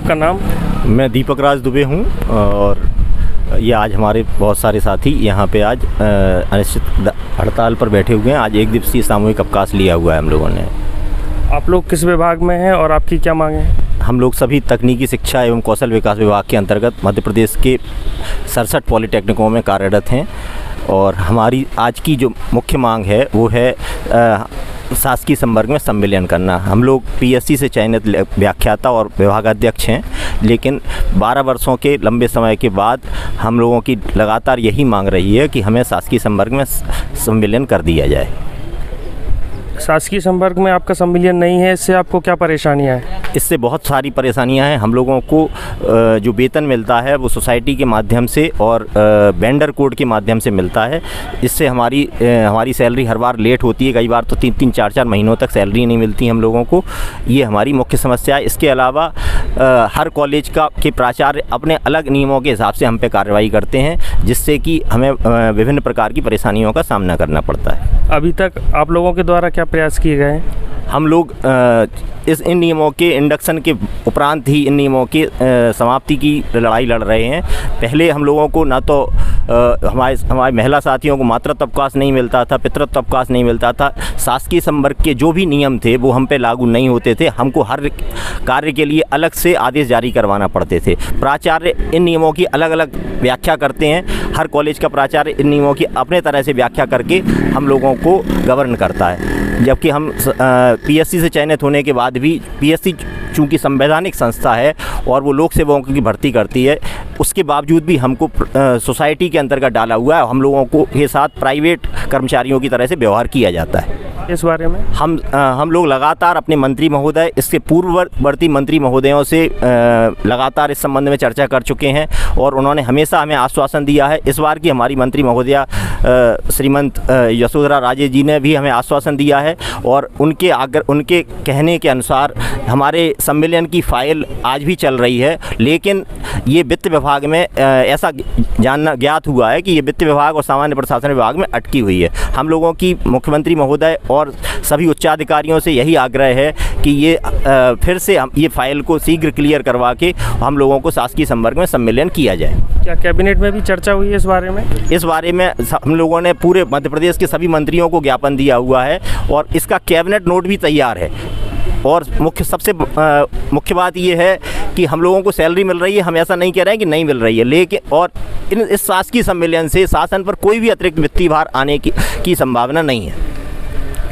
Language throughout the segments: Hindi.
आपका नाम? मैं दीपक राज दुबे हूँ और ये आज हमारे बहुत सारे साथी यहाँ पे आज अनिश्चित हड़ताल पर बैठे हुए हैं। आज एक दिवसीय सामूहिक अवकाश लिया हुआ है हम लोगों ने। आप लोग किस विभाग में हैं और आपकी क्या मांग है? हम लोग सभी तकनीकी शिक्षा एवं कौशल विकास विभाग के अंतर्गत मध्य प्रदेश के 67 पॉलिटेक्निकों में कार्यरत हैं और हमारी आज की जो मुख्य मांग है वो है शासकीय संवर्ग में संविलियन करना। हम लोग पीएससी से चयनित व्याख्याता और विभागाध्यक्ष हैं, लेकिन 12 वर्षों के लंबे समय के बाद हम लोगों की लगातार यही मांग रही है कि हमें शासकीय संवर्ग में संविलियन कर दिया जाए। शासकीय संवर्ग में आपका संविलियन नहीं है, इससे आपको क्या परेशानियां हैं? इससे बहुत सारी परेशानियां हैं। हम लोगों को जो वेतन मिलता है वो सोसाइटी के माध्यम से और वेंडर कोड के माध्यम से मिलता है। इससे हमारी सैलरी हर बार लेट होती है, कई बार तो 3-3, 4-4 महीनों तक सैलरी नहीं मिलती हम लोगों को। ये हमारी मुख्य समस्या है। इसके अलावा हर कॉलेज के प्राचार्य अपने अलग नियमों के हिसाब से हम पे कार्रवाई करते हैं, जिससे कि हमें विभिन्न प्रकार की परेशानियों का सामना करना पड़ता है। अभी तक आप लोगों के द्वारा क्या प्रयास किए गए हैं? हम लोग इन नियमों के इंडक्शन के उपरांत ही इन नियमों के समाप्ति की लड़ाई लड़ रहे हैं। पहले हम लोगों को ना तो हमारे महिला साथियों को मातृत्व अवकाश नहीं मिलता था, पितृत्व अवकाश नहीं मिलता था। शासकीय संवर्ग के जो भी नियम थे वो हम पे लागू नहीं होते थे। हमको हर कार्य के लिए अलग से आदेश जारी करवाना पड़ते थे। प्राचार्य इन नियमों की अलग अलग व्याख्या करते हैं। हर कॉलेज का प्राचार्य इन नियमों की अपने तरह से व्याख्या करके हम लोगों को गवर्न करता है। जबकि हम पीएससी से चयनित होने के बाद भी, पीएससी चूँकि संवैधानिक संस्था है और वो लोक सेवकों की भर्ती करती है, उसके बावजूद भी हमको सोसाइटी के अंतर्गत डाला हुआ है। हम लोगों को के साथ प्राइवेट कर्मचारियों की तरह से व्यवहार किया जाता है। इस बारे में हम लोग लगातार अपने मंत्री महोदय, इसके पूर्ववर्ती मंत्री महोदयों से लगातार इस संबंध में चर्चा कर चुके हैं और उन्होंने हमेशा हमें आश्वासन दिया है। इस बार की हमारी मंत्री महोदया श्रीमंत यशोधरा राजे जी ने भी हमें आश्वासन दिया है और उनके कहने के अनुसार हमारे संविलियन की फाइल आज भी चल रही है। लेकिन ये वित्त विभाग में ऐसा ज्ञात हुआ है कि ये वित्त विभाग और सामान्य प्रशासन विभाग में अटकी हुई है। हम लोगों की मुख्यमंत्री महोदय और सभी उच्चाधिकारियों से यही आग्रह है कि ये फिर से ये फाइल को शीघ्र क्लियर करवा के हम लोगों को शासकीय संवर्ग में सम्मिलन किया जाए। क्या कैबिनेट में भी चर्चा हुई है इस बारे में? इस बारे में हम लोगों ने पूरे मध्य प्रदेश के सभी मंत्रियों को ज्ञापन दिया हुआ है और इसका कैबिनेट नोट भी तैयार है। और सबसे मुख्य बात ये है कि हम लोगों को सैलरी मिल रही है, हम ऐसा नहीं कह रहे हैं कि नहीं मिल रही है, लेकिन और इस शासकीय सम्मेलन से शासन पर कोई भी अतिरिक्त वित्तीय भार आने की संभावना नहीं है।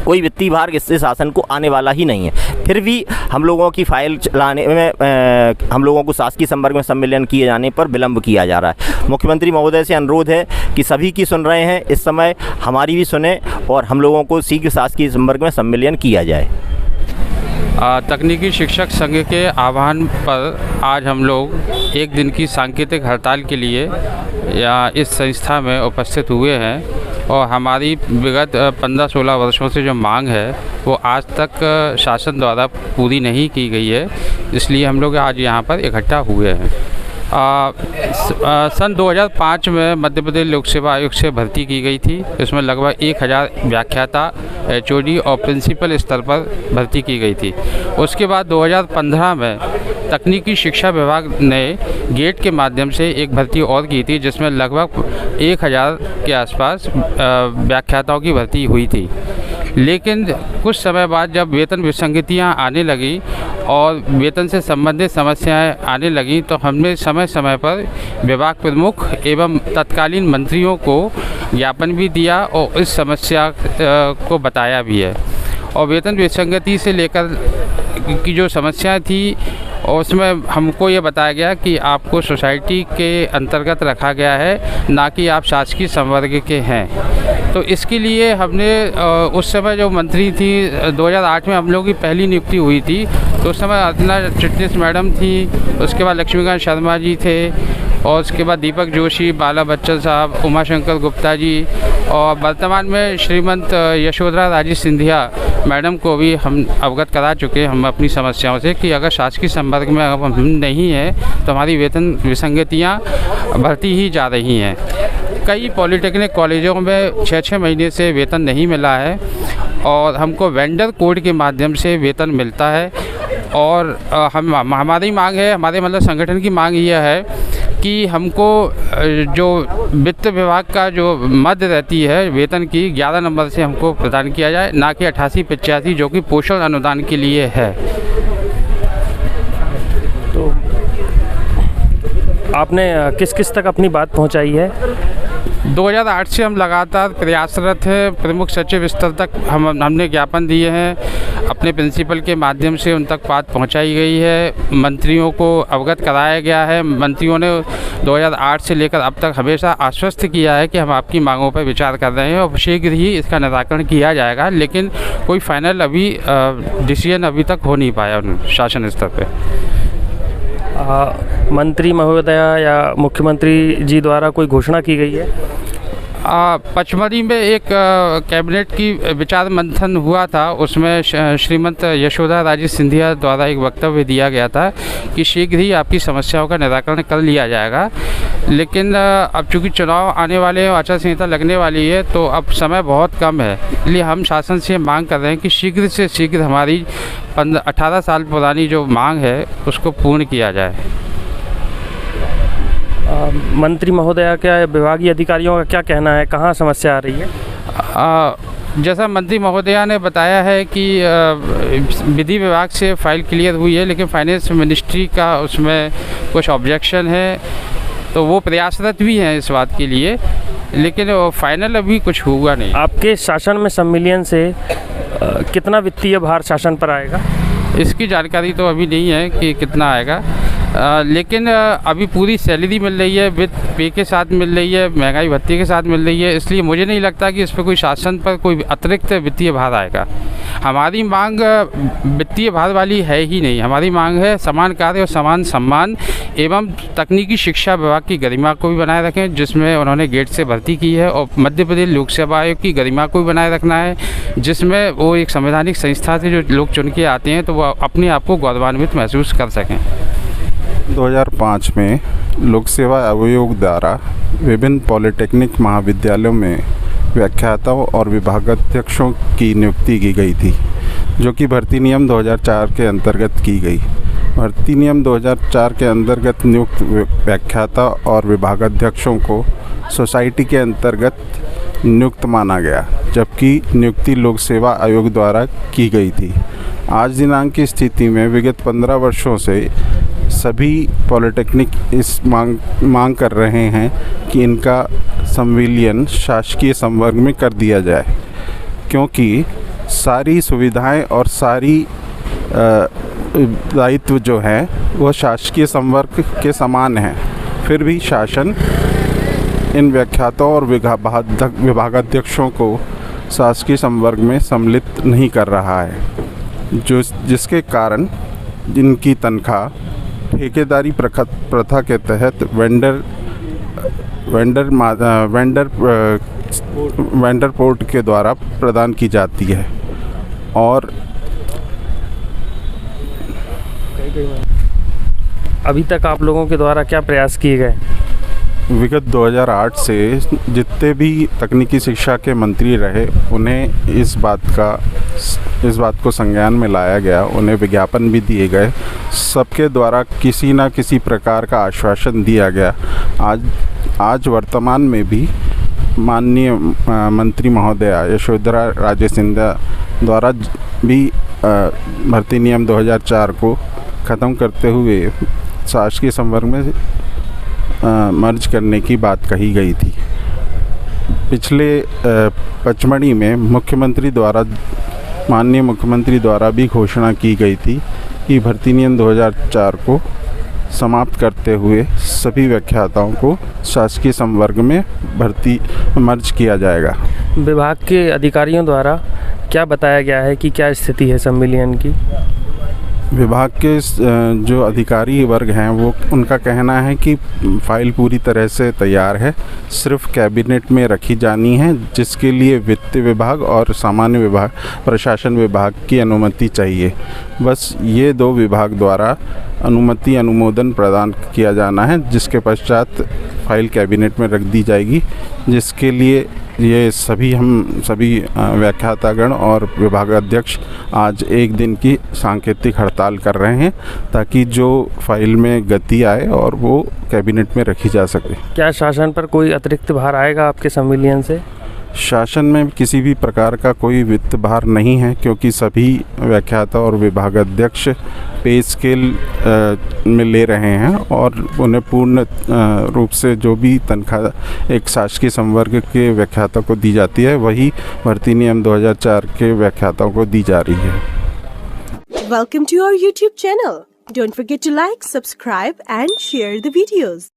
कोई वित्तीय भार इससे शासन को आने वाला ही नहीं है। फिर भी हम लोगों की फाइल चलाने में हम लोगों को शासकीय संवर्ग में सम्मिलन किए जाने पर विलंब किया जा रहा है। मुख्यमंत्री महोदय से अनुरोध है कि सभी की सुन रहे हैं, इस समय हमारी भी सुने और हम लोगों को शीघ्र शासकीय संवर्ग में सम्मिलन किया जाए। तकनीकी शिक्षक संघ के आह्वान पर आज हम लोग एक दिन की सांकेतिक हड़ताल के लिए या इस संस्था में उपस्थित हुए हैं और हमारी विगत 15-16 वर्षों से जो मांग है वो आज तक शासन द्वारा पूरी नहीं की गई है, इसलिए हम लोग आज यहाँ पर इकट्ठा हुए हैं। सन 2005 में मध्य प्रदेश लोक सेवा आयोग से भर्ती की गई थी। इसमें लगभग 1000 व्याख्याता, एचओडी और प्रिंसिपल स्तर पर भर्ती की गई थी। उसके बाद 2015 में तकनीकी शिक्षा विभाग ने गेट के माध्यम से एक भर्ती और की थी, जिसमें लगभग 1000 के आसपास व्याख्याताओं की भर्ती हुई थी। लेकिन कुछ समय बाद जब वेतन विसंगतियां आने लगी और वेतन से संबंधित समस्याएं आने लगी, तो हमने समय समय पर विभाग प्रमुख एवं तत्कालीन मंत्रियों को ज्ञापन भी दिया और इस समस्या को बताया भी है। और वेतन विसंगति से लेकर की जो समस्या थी और उसमें हमको ये बताया गया कि आपको सोसाइटी के अंतर्गत रखा गया है, ना कि आप शासकीय संवर्ग के हैं। तो इसके लिए हमने उस समय जो मंत्री थी 2008 में हम लोगों की पहली नियुक्ति हुई थी, तो उस समय अर्चना चिटनिस मैडम थी, उसके बाद लक्ष्मीकांत शर्मा जी थे और उसके बाद दीपक जोशी, बाला बच्चन साहब, उमाशंकर गुप्ता जी और वर्तमान में श्रीमंत यशोधरा राजे सिंधिया मैडम को भी हम अवगत करा चुके हैं हम अपनी समस्याओं से कि अगर शासकीय संवर्ग में हम नहीं हैं तो हमारी वेतन विसंगतियाँ बढ़ती ही जा रही हैं। कई पॉलिटेक्निक कॉलेजों में 6-6 महीने से वेतन नहीं मिला है और हमको वेंडर कोड के माध्यम से वेतन मिलता है और हमारी मांग है, हमारे मतलब संगठन की मांग यह है कि हमको जो वित्त विभाग का जो मद रहती है वेतन की 11 नंबर से हमको प्रदान किया जाए, ना कि 88-85 जो कि पोषण अनुदान के लिए है। तो आपने किस किस तक अपनी बात पहुंचाई है? 2008 से हम लगातार प्रयासरत हैं। प्रमुख सचिव स्तर तक हमने ज्ञापन दिए हैं, अपने प्रिंसिपल के माध्यम से उन तक बात पहुंचाई गई है, मंत्रियों को अवगत कराया गया है। मंत्रियों ने 2008 से लेकर अब तक हमेशा आश्वस्त किया है कि हम आपकी मांगों पर विचार कर रहे हैं और शीघ्र ही इसका निराकरण किया जाएगा, लेकिन कोई फाइनल अभी डिसीजन अभी तक हो नहीं पाया शासन स्तर पर। मंत्री महोदया या मुख्यमंत्री जी द्वारा कोई घोषणा की गई है? पचमढ़ी में एक कैबिनेट की विचार मंथन हुआ था, उसमें श्रीमंत यशोदा राजे सिंधिया द्वारा एक वक्तव्य दिया गया था कि शीघ्र ही आपकी समस्याओं का निराकरण कर लिया जाएगा। लेकिन अब चूँकि चुनाव आने वाले हैं, आचार संहिता लगने वाली है, तो अब समय बहुत कम है, इसलिए हम शासन से मांग कर रहे हैं कि शीघ्र से शीघ्र हमारी 18 साल पुरानी जो मांग है उसको पूर्ण किया जाए। मंत्री महोदया क्या विभागीय अधिकारियों का क्या कहना है, कहाँ समस्या आ रही है? जैसा मंत्री महोदया ने बताया है कि विधि विभाग से फाइल क्लियर हुई है, लेकिन फाइनेंस मिनिस्ट्री का उसमें कुछ ऑब्जेक्शन है, तो वो प्रयासरत भी हैं इस बात के लिए, लेकिन फाइनल अभी कुछ हुआ नहीं। आपके शासन में संविलियन से कितना वित्तीय भार शासन पर आएगा? इसकी जानकारी तो अभी नहीं है कि कितना आएगा, लेकिन अभी पूरी सैलरी मिल रही है, विद पे के साथ मिल रही है, महंगाई भत्ते के साथ मिल रही है, इसलिए मुझे नहीं लगता कि इस पर कोई शासन पर कोई अतिरिक्त वित्तीय भार आएगा। हमारी मांग वित्तीय भार वाली है ही नहीं, हमारी मांग है समान कार्य और समान सम्मान एवं तकनीकी शिक्षा विभाग की गरिमा को भी बनाए रखें, जिसमें उन्होंने गेट से भर्ती की है, और मध्य प्रदेश लोक सेवा आयोग की गरिमा को भी बनाए रखना है, जिसमें वो एक संवैधानिक संस्था से जो लोग चुन के आते हैं तो वो अपने आप को गौरवान्वित महसूस कर सकें। 2005 में लोक सेवा आयोग द्वारा विभिन्न पॉलिटेक्निक महाविद्यालयों में व्याख्याताओं और विभागाध्यक्षों की नियुक्ति की गई थी, जो कि भर्ती नियम 2004 के अंतर्गत की गई। भर्ती नियम 2004 के अंतर्गत नियुक्त व्याख्याता और विभागाध्यक्षों को सोसाइटी के अंतर्गत नियुक्त माना गया, जबकि नियुक्ति लोक सेवा आयोग द्वारा की गई थी। आज दिनांक की स्थिति में विगत 15 वर्षों से सभी पॉलिटेक्निक इस मांग कर रहे हैं कि इनका संविलियन शासकीय संवर्ग में कर दिया जाए, क्योंकि सारी सुविधाएं और सारी दायित्व जो है वह शासकीय संवर्ग के समान हैं। फिर भी शासन इन व्याख्याताओं और विभागाध्यक्षों को शासकीय संवर्ग में सम्मिलित नहीं कर रहा है, जिसके कारण जिनकी तनख्वाह ठेकेदारी प्रथा के तहत वेंडर पोर्ट के द्वारा प्रदान की जाती है। और अभी तक आप लोगों के द्वारा क्या प्रयास किए गए? विगत 2008 से जितने भी तकनीकी शिक्षा के मंत्री रहे, उन्हें इस बात को संज्ञान में लाया गया, उन्हें विज्ञापन भी दिए गए, सबके द्वारा किसी न किसी प्रकार का आश्वासन दिया गया। आज वर्तमान में भी माननीय मंत्री महोदया यशोधरा राजे सिंधिया द्वारा भी भर्ती नियम 2004 को ख़त्म करते हुए शासकीय संवर्ग में मर्ज करने की बात कही गई थी। पिछले पचमढ़ी में माननीय मुख्यमंत्री द्वारा भी घोषणा की गई थी कि भर्ती नियम 2004 को समाप्त करते हुए सभी व्याख्याताओं को शासकीय संवर्ग में मर्ज किया जाएगा। विभाग के अधिकारियों द्वारा क्या बताया गया है कि क्या स्थिति है संविलियन की? विभाग के जो अधिकारी वर्ग हैं वो उनका कहना है कि फ़ाइल पूरी तरह से तैयार है, सिर्फ कैबिनेट में रखी जानी है, जिसके लिए वित्त विभाग और सामान्य विभाग प्रशासन विभाग की अनुमति चाहिए। बस ये 2 विभाग द्वारा अनुमोदन प्रदान किया जाना है, जिसके पश्चात फाइल कैबिनेट में रख दी जाएगी, जिसके लिए ये सभी व्याख्यातागण और विभागाध्यक्ष आज एक दिन की सांकेतिक हड़ताल कर रहे हैं, ताकि जो फाइल में गति आए और वो कैबिनेट में रखी जा सके। क्या शासन पर कोई अतिरिक्त भार आएगा आपके संविलियन से? शासन में किसी भी प्रकार का कोई वित्त भार नहीं है, क्योंकि सभी व्याख्याता और विभागाध्यक्ष पे स्केल में ले रहे हैं और उन्हें पूर्ण रूप से जो भी तनख्वाह एक शासकीय संवर्ग के व्याख्याता को दी जाती है, वही भर्ती नियम 2004 के व्याख्याताओं को दी जा रही है। Welcome to our YouTube channel. Don't forget to like, subscribe and share the videos.